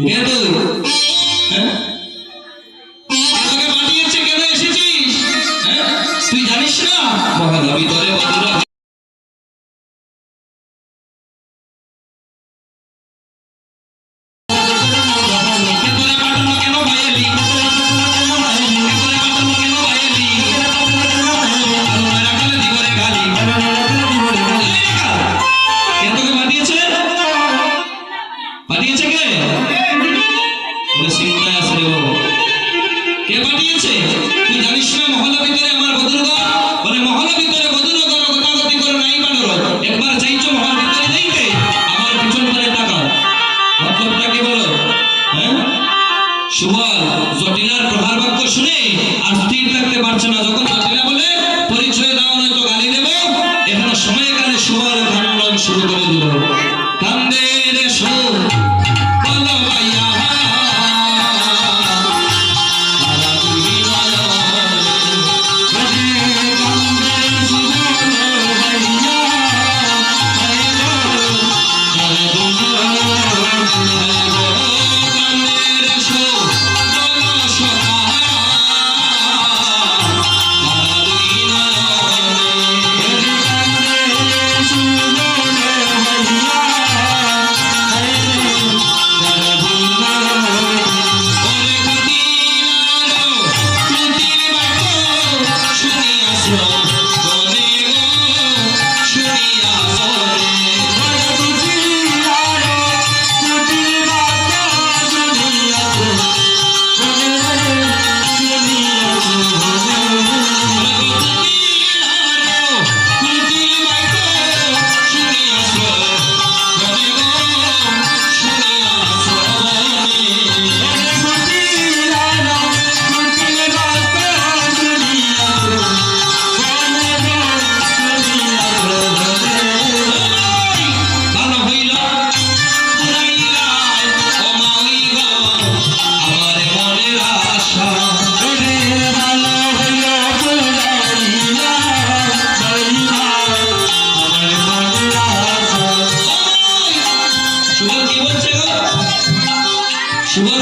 কে তুই? হ্যাঁ, তোকে পাঠিয়েছে কেন এসেছিস? হ্যাঁ, তুই জানিস না মহানবী তোরে বদুরা পাঠিয়েছে কে? বলে চিন্তায় আছে রে বাবু, কে পাঠিয়েছে? তুই জানিস না মহল্লা ভিতরে আমার বদুরগণ? বলে মহল্লা ভিতরে বদুরগণ কথাগতি করে নাই বানর, একবার চাইছো মহল ভিতরে দেখতে, আমার পিছন করে তাকাও। মতলবটা কি বলো? হ্যাঁ, সুবল জটিলার প্রহার বাক্য শুনে আর স্থির থাকতে পারছে না। যখন জটিলা বলে পরিচয় দাও না তো গালি দেব, এখানে সময়কালে সুবল কান্নান শুরু করে দিল। কান্দে রে সুর বলো ভাইয়া সুবল